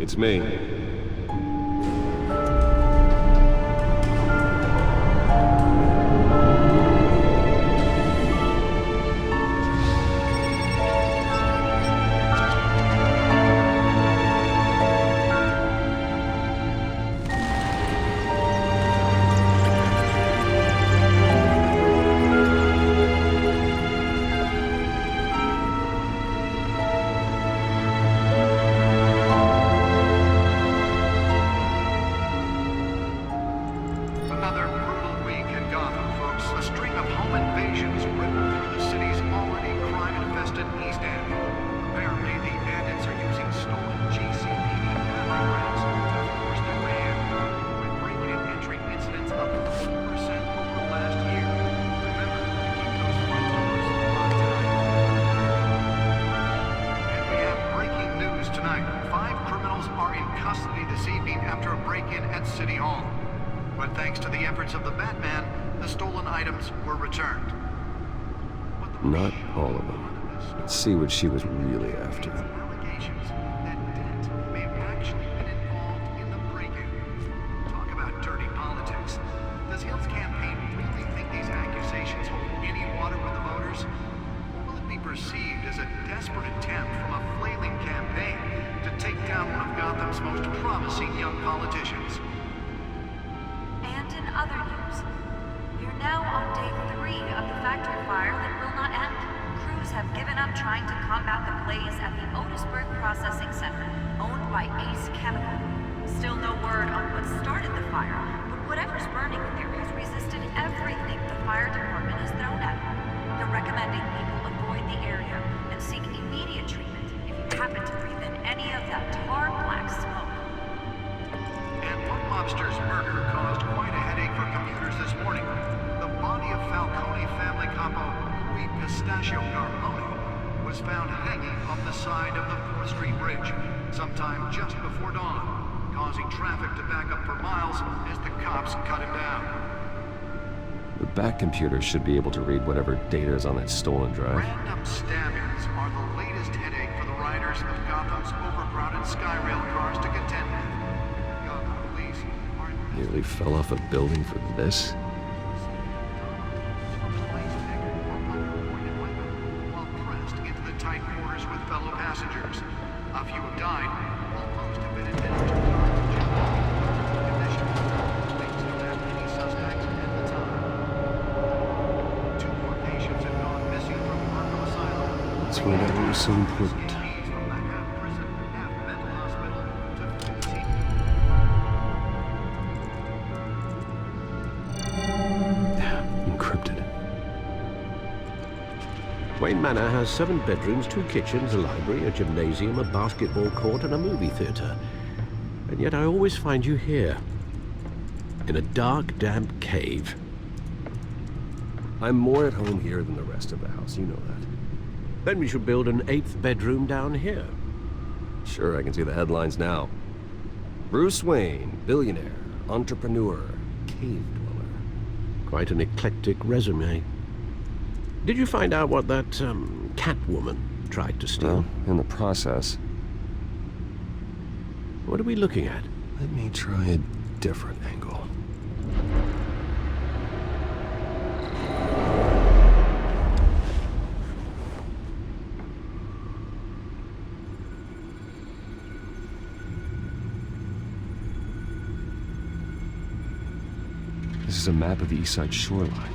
It's me. Another brutal week in Gotham, folks. A string of home invasions ripple through the city's already crime-infested East End. Apparently, the bandits are using stolen GCPD cameras to force their way in, with breaking and entering incidents up 40% over last year. Remember to keep those front doors locked tonight. And we have breaking news tonight. 5 criminals are in custody this evening after a break-in at City Hall. But thanks to the efforts of the Batman, the stolen items were returned. Not all of them. Let's see what she was really after. Allegations that Dent may have actually been involved in the break-in. Talk about dirty politics. Does Hill's campaign really think these accusations hold any water with the voters? Or will it be perceived as a desperate attempt from a flailing campaign to take down one of Gotham's most promising young politicians? And in other news, we're now on day 3 of the factory fire that will not end. Crews have given up trying to combat the blaze at the Otisburg Processing Center, owned by Ace Chemical. Still no word on what started the fire, but whatever's burning in there has resisted everything the fire department has thrown at it. They're recommending people avoid the area and seek immediate treatment if you happen to breathe in any of that tar black smoke. And one mobster's murder caused quite a headache for commuters this morning. The body of Falcone family capo Louis Pistachio Garmoni was found hanging off the side of the 4th Street Bridge sometime just before dawn, causing traffic to back up for miles as the cops cut him down. The back computer should be able to read whatever data is on that stolen drive. Random stabbings are the latest headache for the riders of Gotham's overcrowded Skyrail cars to contend with. Gotham police are Nearly fell off a building for this. while pressed into the tight quarters with fellow passengers. A few have died, while most have been admitted to conditions. Police don't have any suspects at the time. 2 more patients have gone missing from Arkham Asylum. That's why that was so important. Escapees from the half-prison, half-mental hospital to 15. Encrypted. Wayne Manor has 7 bedrooms, 2 kitchens, a library, a gymnasium, a basketball court, and a movie theater. And yet I always find you here, in a dark, damp cave. I'm more at home here than the rest of the house, you know that. Then we should build an 8th bedroom down here. Sure, I can see the headlines now. Bruce Wayne, billionaire, entrepreneur, cave dweller. Quite an eclectic resume. Did you find out what that, Catwoman tried to steal? Well, in the process. What are we looking at? Let me try a different angle. This is a map of the East Side shoreline.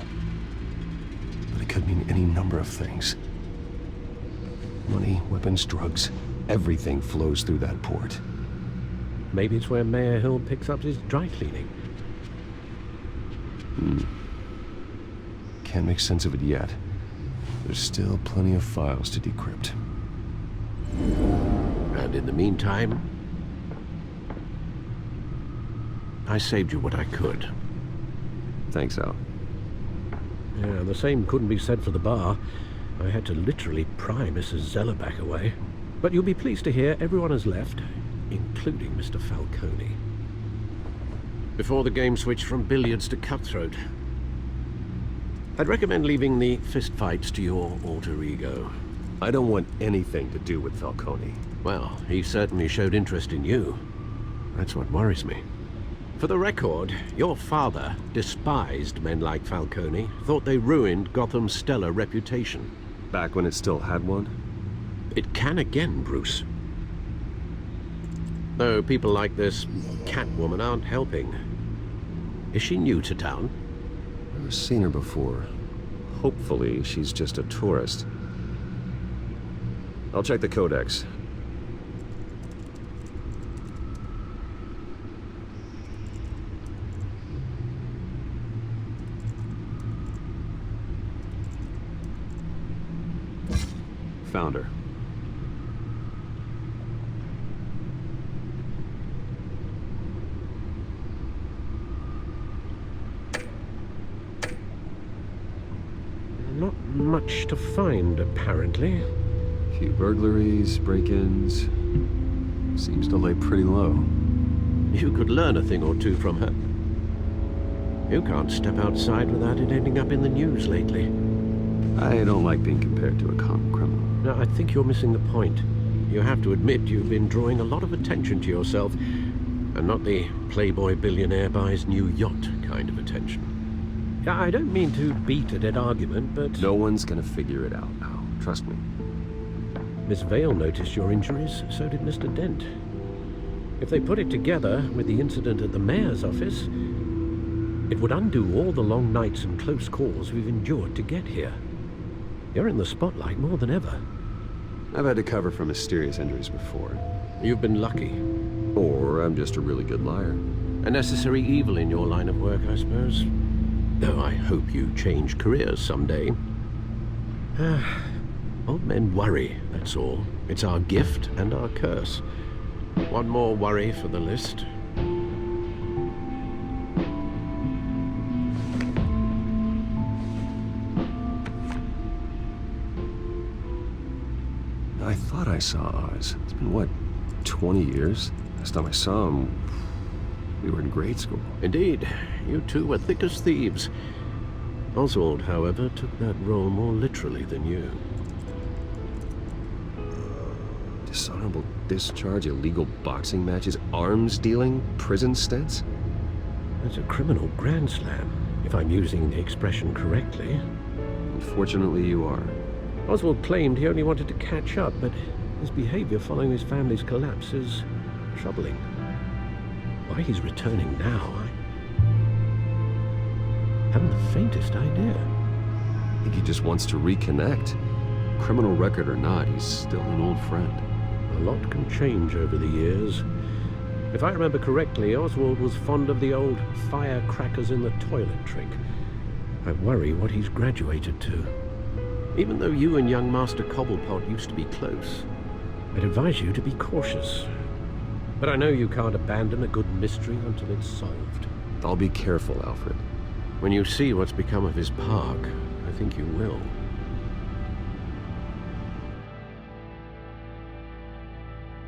But it could mean any number of things. Money, weapons, drugs, everything flows through that port. Maybe it's where Mayor Hill picks up his dry cleaning. Can't make sense of it yet. There's still plenty of files to decrypt. And in the meantime, I saved you what I could. Thanks, Al. Yeah, the same couldn't be said for the bar. I had to literally pry Mrs. Zellerback away. But you'll be pleased to hear everyone has left, including Mr. Falcone. Before the game switched from billiards to cutthroat. I'd recommend leaving the fistfights to your alter ego. I don't want anything to do with Falcone. Well, he certainly showed interest in you. That's what worries me. For the record, your father despised men like Falcone, thought they ruined Gotham's stellar reputation. Back when it still had one? It can again, Bruce. Though people like this Catwoman aren't helping. Is she new to town? Never seen her before. Hopefully, she's just a tourist. I'll check the codex. Found her. Not much to find, apparently. Few burglaries, break-ins. Seems to lay pretty low. You could learn a thing or two from her. You can't step outside without it ending up in the news lately. I don't like being compared to a common criminal. No, I think you're missing the point. You have to admit you've been drawing a lot of attention to yourself, and not the playboy billionaire buys new yacht kind of attention. I don't mean to beat a dead argument, but... No one's gonna figure it out, Al. Trust me. Miss Vale noticed your injuries, so did Mr. Dent. If they put it together with the incident at the mayor's office, it would undo all the long nights and close calls we've endured to get here. You're in the spotlight more than ever. I've had to cover for mysterious injuries before. You've been lucky. Or I'm just a really good liar. A necessary evil in your line of work, I suppose. Though I hope you change careers someday. Old men worry, that's all. It's our gift and our curse. One more worry for the list. I thought I saw Oz. It's been, what, 20 years? Last time I saw him, we were in grade school. Indeed, you two were thick as thieves. Oswald, however, took that role more literally than you. Dishonorable discharge, illegal boxing matches, arms dealing, prison stints? That's a criminal grand slam, if I'm using the expression correctly. Unfortunately, you are. Oswald claimed he only wanted to catch up, but his behavior following his family's collapse is troubling. Why he's returning now, I haven't the faintest idea. I think he just wants to reconnect. Criminal record or not, he's still an old friend. A lot can change over the years. If I remember correctly, Oswald was fond of the old firecrackers in the toilet trick. I worry what he's graduated to. Even though you and young Master Cobblepot used to be close, I'd advise you to be cautious. But I know you can't abandon a good mystery until it's solved. I'll be careful, Alfred. When you see what's become of his park, I think you will.